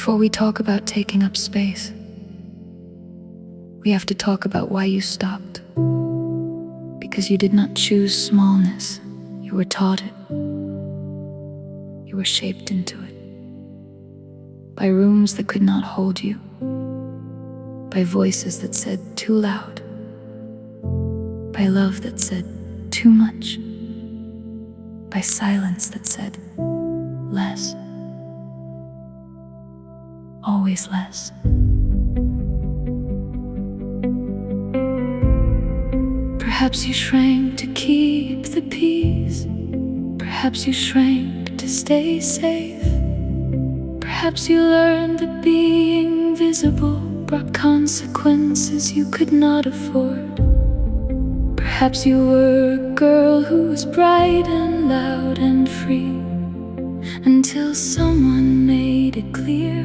Before we talk about taking up space, we have to talk about why you stopped. Because you did not choose smallness, you were taught it. You were shaped into it. By rooms that could not hold you. By voices that said too loud. By love that said too much. By silence that said less. Always less. Perhaps you shrank to keep the peace. Perhaps you shrank to stay safe. Perhaps you learned that being visible brought consequences you could not afford. Perhaps you were a girl who was bright and loud and free, until someone made it clear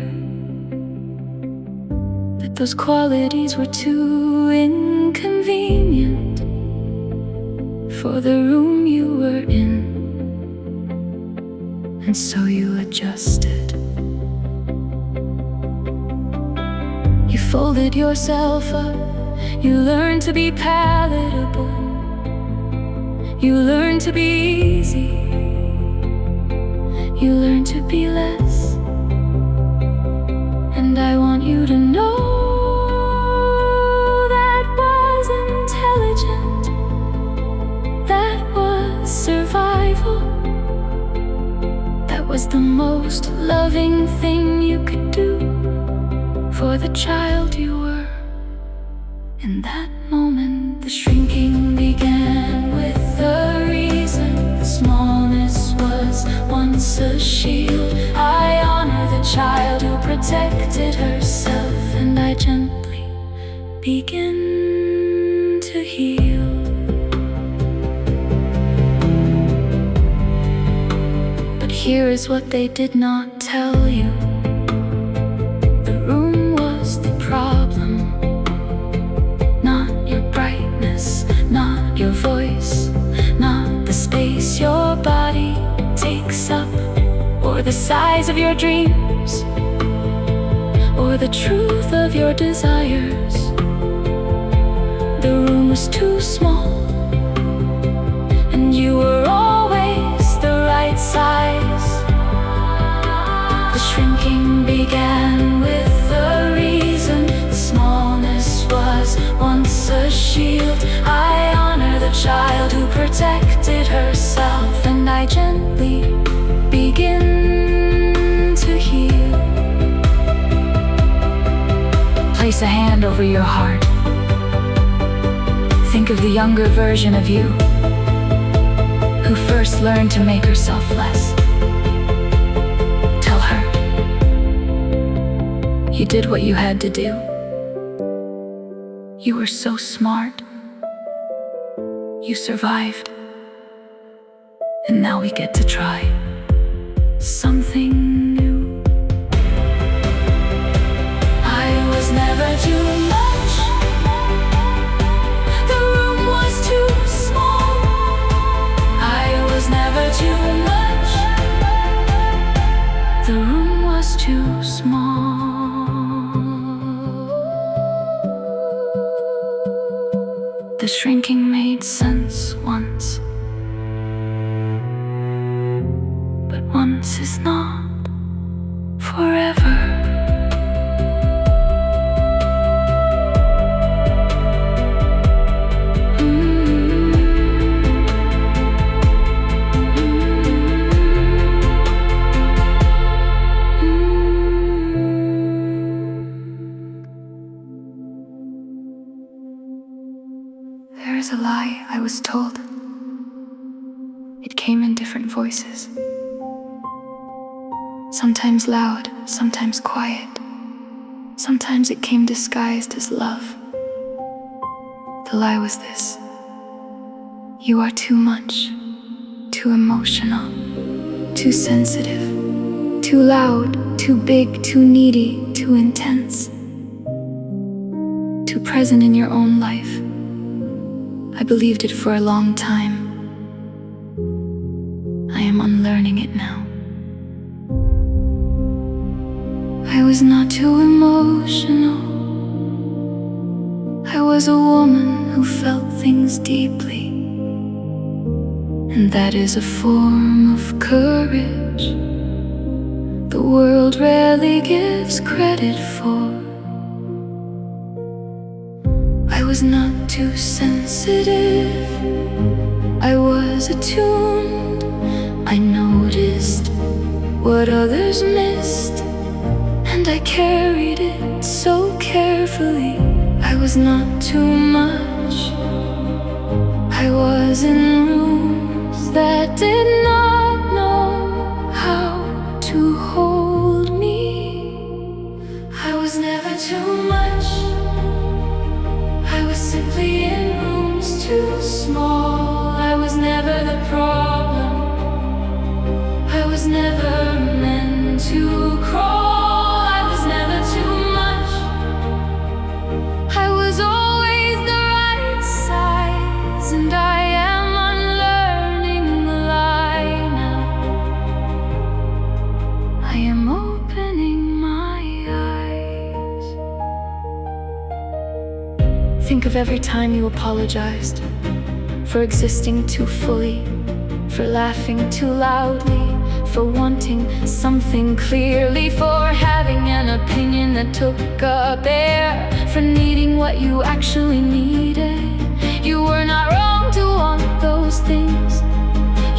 that those qualities were too inconvenient for the room you were in. And so you adjusted. You folded yourself up. You learned to be palatable. You learned to be easy. You learned to be less. And I want you to know that was intelligent. That was survival. That was the most loving thing you could do for the child you were. In that moment, the shrinking began with a reason. The smallness was once a shield. I honor the child who protected herself, and I gently begin to heal. But here is what they did not tell you. The room was the problem, not your brightness, not your voice, not the space your body takes up, or the size of your dreams, or the truth of your desires. The room was too small, and you were always the right size. The shrinking began with a reason. The smallness was once a shield. I honor the child who protected herself, and I gently begin to heal. Place a hand over your heart. Think of the younger version of you, who first learned to make herself less. Tell her, you did what you had to do. You were so smart. You survived. And now we get to try something new. I was never too much. The room was too small. I was never too much. The room was too small. The shrinking made sense once, but once is not forever. There is a lie I was told. It came in different voices. Sometimes loud, sometimes quiet. Sometimes it came disguised as love. The lie was this: you are too much, too emotional, too sensitive, too loud, too big, too needy, too intense, too present in your own life. I believed it for a long time. I am unlearning it now. I was not too emotional. I was a woman who felt things deeply, and that is a form of courage the world rarely gives credit for. I was not too sensitive, I was attuned. I noticed what others missed, and I carried it so carefully. I was not too much, I was in rooms that did not know how to hold me. I was never too much, I was simply in rooms too small. I was never the problem, I was never meant to crawl. I was never too much, I was always the right size, and I am unlearning the lie now. I am opening my eyes. Think of every time you apologized for existing too fully, for laughing too loudly, for wanting something clearly, for having an opinion that took up air, for needing what you actually needed. You were not wrong to want those things,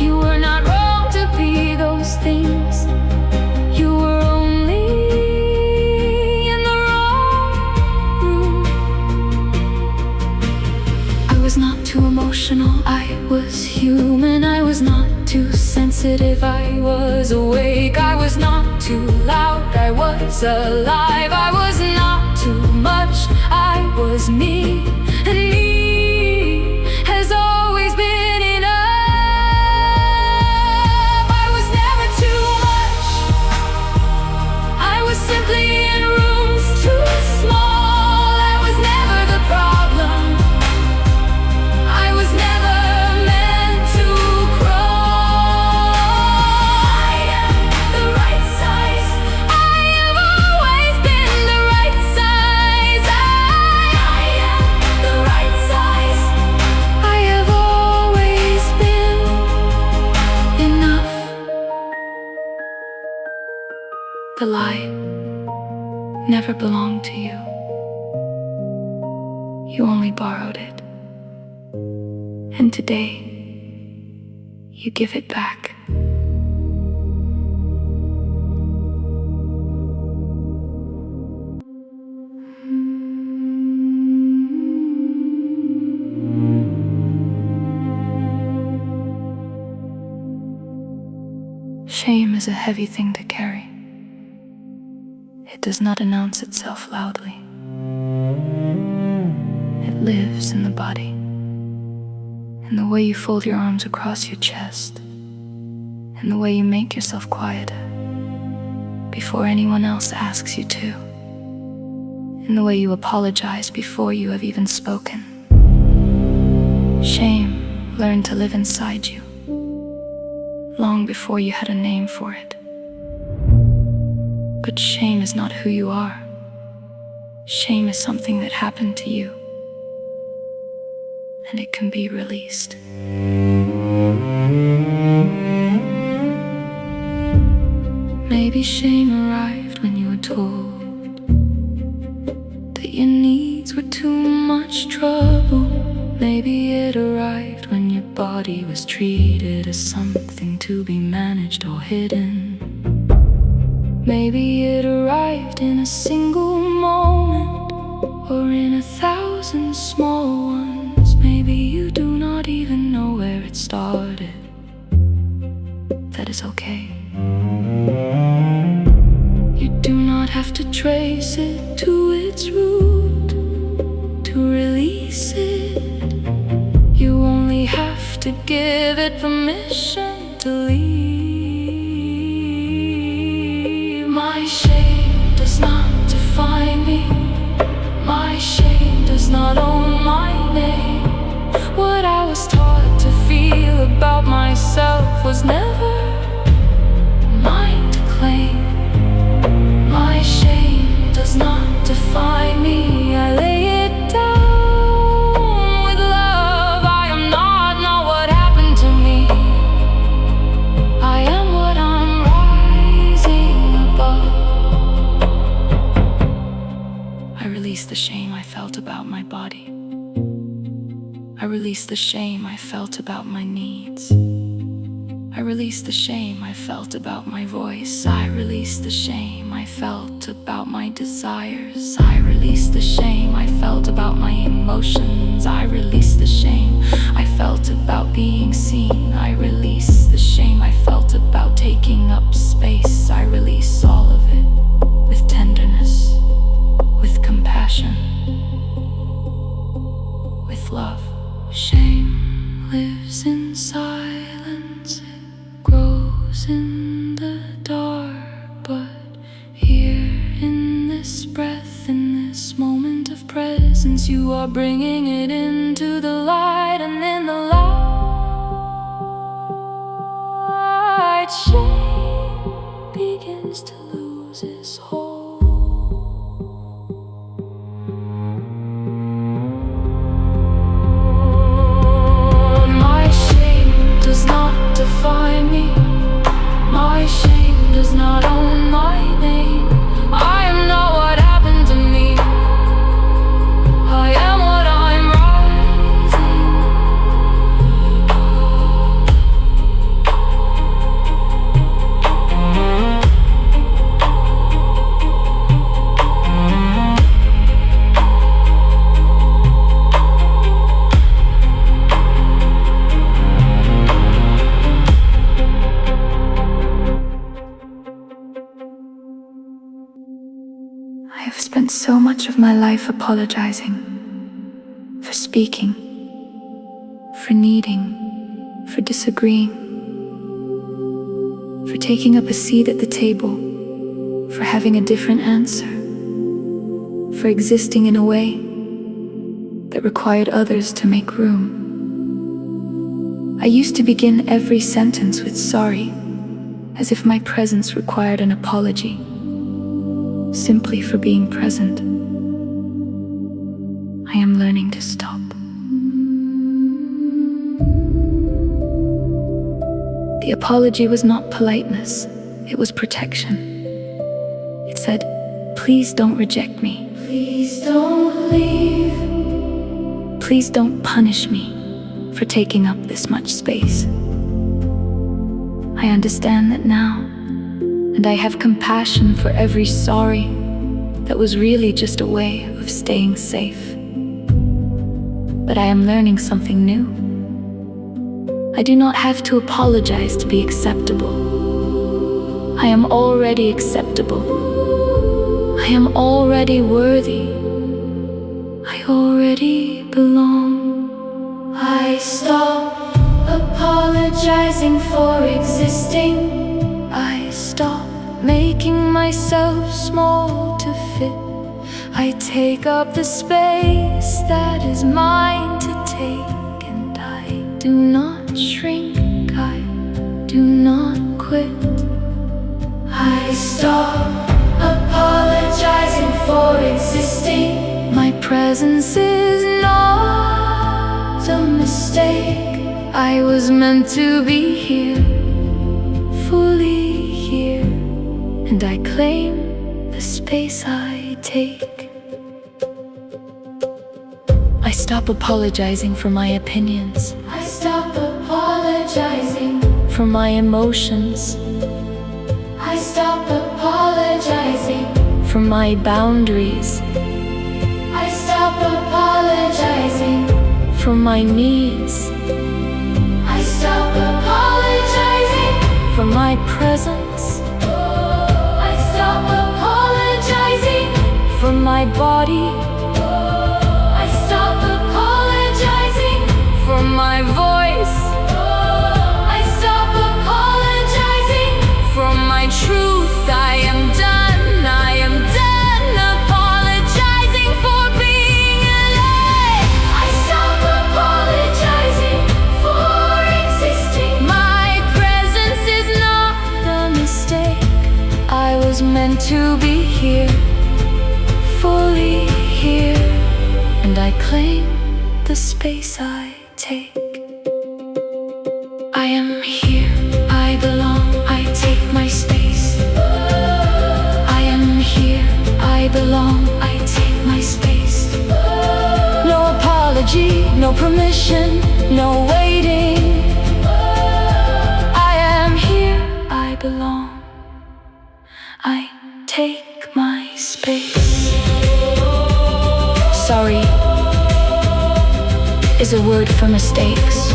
you were not wrong to be those things. You were only in the wrong room. I was not too emotional, I was human. I was not too sensitive, I was awake. I was not too loud, I was alive. I was not too much, I was me, and me has always been enough. I was never too much, I was simply in rooms too small. I was never the problem, I was never meant to crawl. I am the right size, I have always been the right size. I am the right size, I have always been enough. The lie never belonged to you, you only borrowed it. And today, you give it back. Shame is a heavy thing to carry. It does not announce itself loudly. It lives in the body, in the way you fold your arms across your chest, in the way you make yourself quieter before anyone else asks you to, in the way you apologize before you have even spoken. Shame learned to live inside you long before you had a name for it. But shame is not who you are. Shame is something that happened to you, and it can be released. Maybe shame arrived when you were told that your needs were too much trouble. Maybe it arrived when your body was treated as something to be managed or hidden. Maybe it arrived in a single moment, or in 1,000 small ones. Maybe you do not even know where it started. That is okay. You do not have to trace it to its root to release it. You only have to give it permission to leave. My shame does not define me, my shame does not own my name. What I was taught to feel about myself was never mine to claim. My shame define me. I lay it down with love. I am not what happened to me. I am what I'm rising above. I release the shame I felt about my body. I release the shame I felt about my needs. I release the shame I felt about my voice. I release the shame I felt about my desires. I release the shame I felt about my emotions. I release the shame I felt about being seen. I release the shame I felt about taking up space. I release all of it with tenderness, with compassion, with love. Shame lives in silence. Grows in the dark, but here in this breath, in this moment of presence, you are bringing it into the light. And in the light, shame begins to lose its hold. My shame does not define me. My shame does not own my name. I am not what happened to me. I am what I'm I have spent so much of my life apologizing, for speaking, for needing, for disagreeing, for taking up a seat at the table, for having a different answer, for existing in a way that required others to make room. I used to begin every sentence with sorry, as if my presence required an apology, simply for being present. I am learning to stop. The apology was not politeness, it was protection. It said, please don't reject me. Please don't leave. Please don't punish me for taking up this much space. I understand that now, and I have compassion for every sorry that was really just a way of staying safe. But I am learning something new. I do not have to apologize to be acceptable. I am already acceptable. I am already worthy. I already belong. I stop apologizing for existing. I stop making myself small to fit. I take up the space that is mine to take, and I do not shrink, I do not quit. I stop apologizing for existing. My presence is not a mistake. I was meant to be here, fully here, and I claim the space I take. I stop apologizing for my opinions. I stop apologizing for my emotions. I stop apologizing for my boundaries. I stop apologizing for my needs. I stop apologizing for my presence. I stop apologizing for my body. I stop apologizing for my voice. I stop apologizing for my truth. I am done apologizing for being alive. I stop apologizing for existing. My presence is not a mistake. I was meant to be here, fully space I take. I am here, I belong, I take my space. I am here, I belong, I take my space. No apology, no permission, no waiting. I am here, I belong, I take my space. Sorry is a word for mistakes,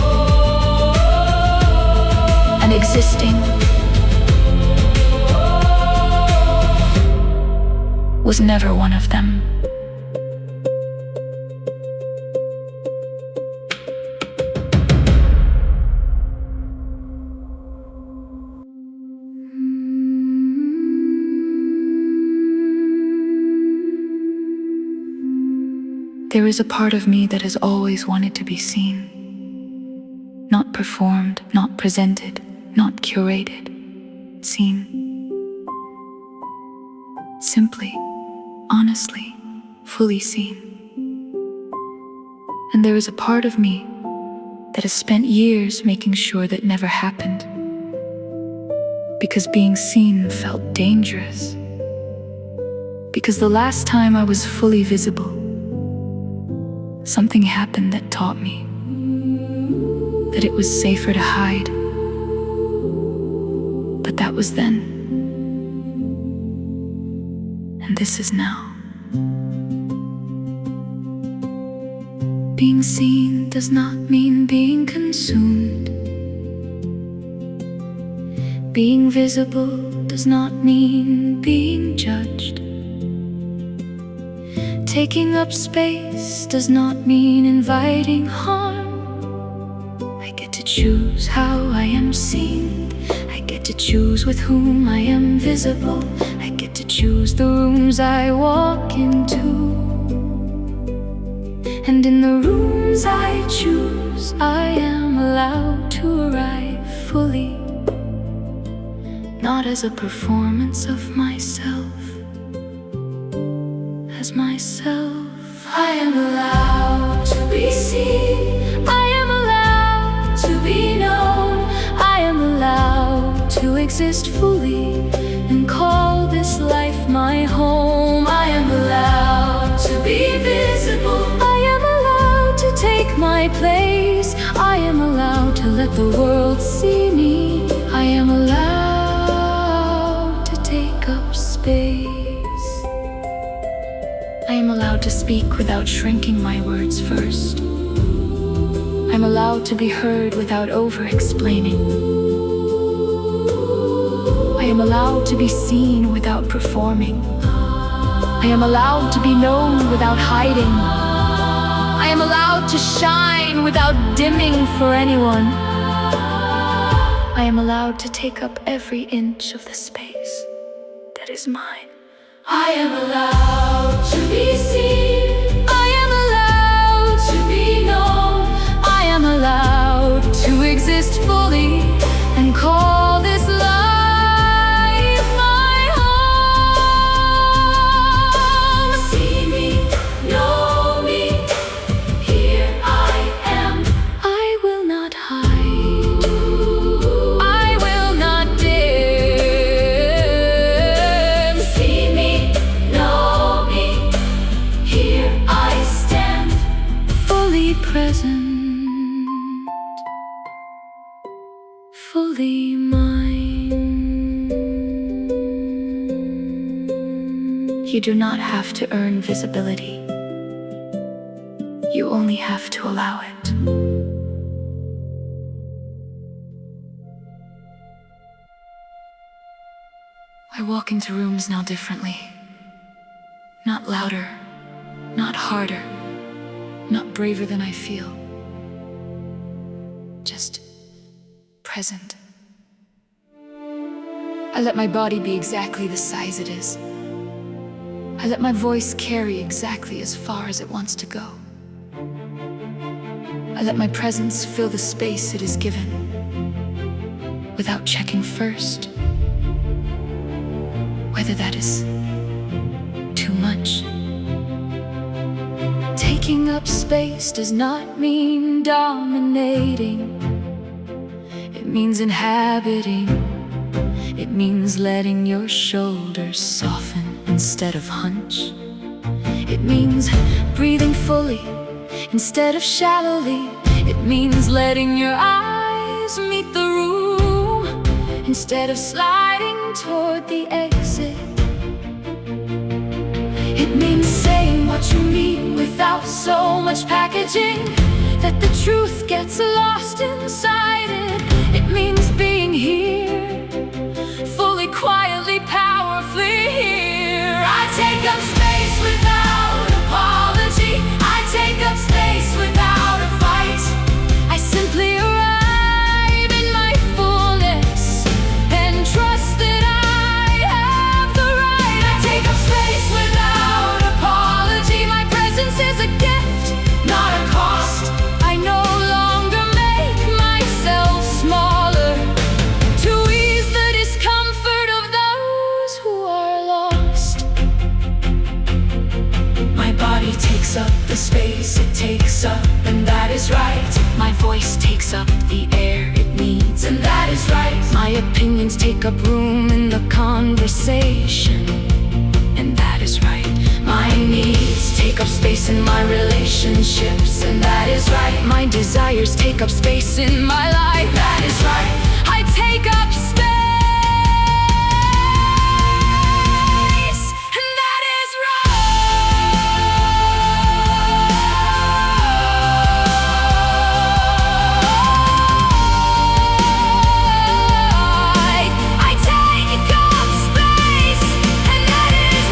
and existing was never one of them. There is a part of me that has always wanted to be seen. Not performed, not presented, not curated. Seen. Simply, honestly, fully seen. And there is a part of me that has spent years making sure that never happened. Because being seen felt dangerous. Because the last time I was fully visible, something happened that taught me that it was safer to hide. But that was then. And this is now. Being seen does not mean being consumed. Being visible does not mean being judged. Taking up space does not mean inviting harm. I get to choose how I am seen. I get to choose with whom I am visible. I get to choose the rooms I walk into. And in the rooms I choose, I am allowed to arrive fully. Not as a performance of myself, as myself. I am allowed to be seen. I am allowed to be known. I am allowed to exist fully and call this life my home. I am allowed to be visible. I am allowed to take my place. I am allowed to let the world see me. I am allowed to take up space. I am allowed to speak without shrinking my words first. I'm allowed to be heard without over-explaining. I am allowed to be seen without performing. I am allowed to be known without hiding. I am allowed to shine without dimming for anyone. I am allowed to take up every inch of the space that is mine. I am allowed to be seen. I am allowed to be known. I am allowed to exist fully and call this life my home. See me, know me, here I am. I will not hide. I will not dim. See me, know me, here I stand, fully present, fully mine. You do not have to earn visibility. You only have to allow it. I walk into rooms now differently. Not louder, not harder, not braver than I feel. Just present. I let my body be exactly the size it is. I let my voice carry exactly as far as it wants to go. I let my presence fill the space it is given, without checking first whether that is too much. Taking up space does not mean dominating. It means inhabiting. It means letting your shoulders soften instead of hunch. It means breathing fully instead of shallowly. It means letting your eyes meet the room instead of sliding toward the exit. It means saying what you mean without so much packaging that the truth gets lost inside it. It means being here, fully, quietly, powerfully here. I take up space without apology. I take up space without a fight. I simply arrive in my fullness and trust that I have the right. I take up space without apology. My presence is a gift, not a cost. I no longer make myself smaller to ease the discomfort of those who are lost. My body takes up the space it takes up, and that is right. My voice takes up the air it needs, and that is right. My opinions take up room in the conversation, and that is right. My needs take up space in my relationships, and that is right. My desires take up space in my life, that is right. I take up space, and that is right. I take up space, and that is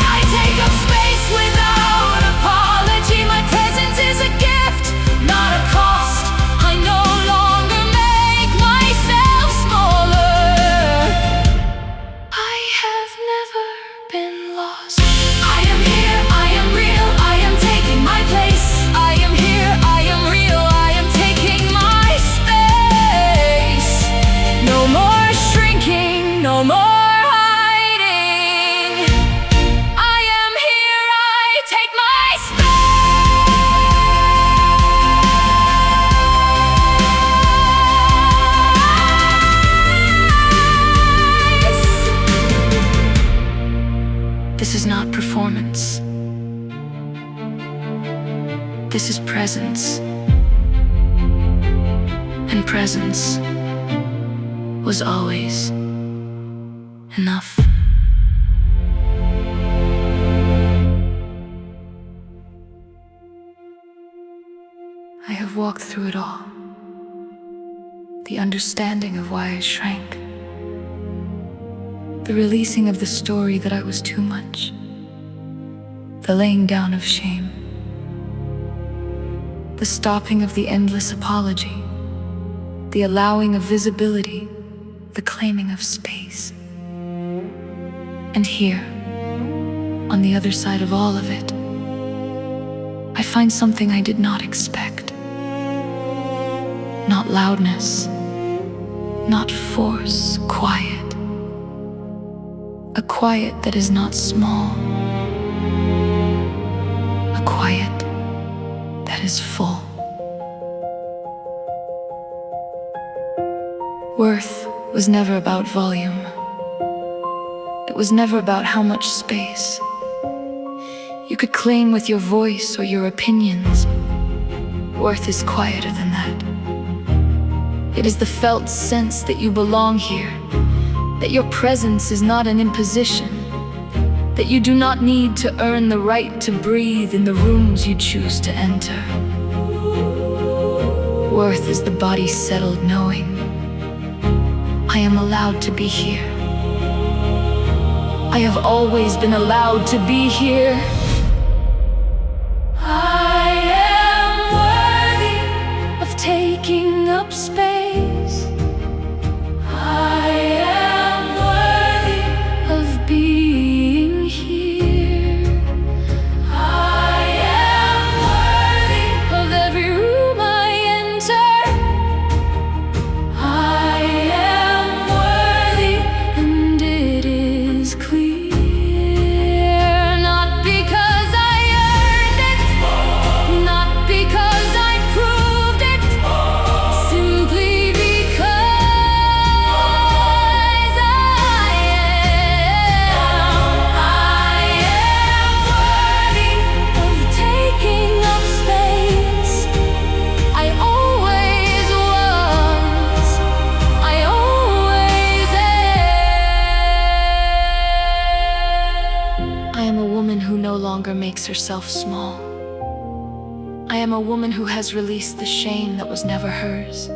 I take up space without apology. My presence is a gift, not a cost. I no longer make myself smaller. I have never been lost. I am here, I am real, I am taking my place. I am here, I am real, I am taking my space. No more shrinking, no more hiding. I am here, I take my space. This is not performance. This is presence. And presence was always enough. I have walked through it all. The understanding of why I shrank. The releasing of the story that I was too much. The laying down of shame. The stopping of the endless apology. The allowing of visibility. The claiming of space. And here, on the other side of all of it, I find something I did not expect. Not loudness, not force, quiet. A quiet that is not small. A quiet that is full. Worth was never about volume. It was never about how much space you could claim with your voice or your opinions. Worth is quieter than that. It is the felt sense that you belong here, that your presence is not an imposition, that you do not need to earn the right to breathe in the rooms you choose to enter. Worth is the body settled knowing I am allowed to be here. I have always been allowed to be here. I am worthy of taking up space. I am worthy of being here. I am worthy of every room herself small. I am a woman who has released the shame that was never hers.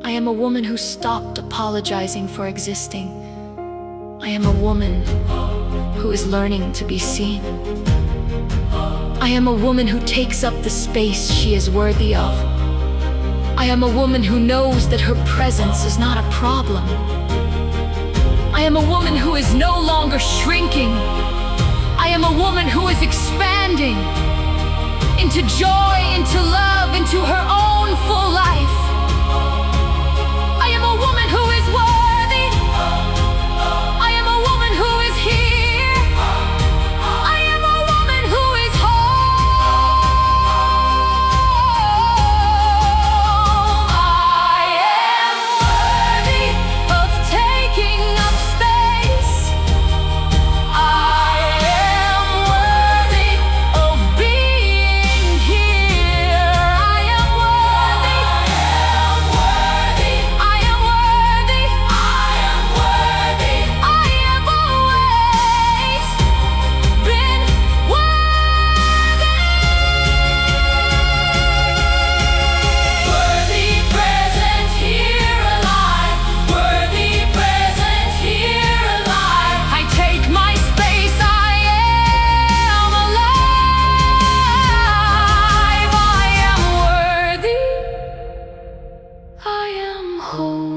I am a woman who stopped apologizing for existing. I am a woman who is learning to be seen. I am a woman who takes up the space she is worthy of. I am a woman who knows that her presence is not a problem. I am a woman who is no longer shrinking. I am a woman who is expanding into joy, into love, into her own full life. I am a woman who is worthy. I am a woman who is here. I am a woman who is whole. I am worthy of taking up space. I am worthy of being here. I am worthy. I am worthy. I am worthy. I have always been worthy. Worthy, present, here alive. Worthy, present, here alive. I take my space. I am alive. I am worthy. I am whole.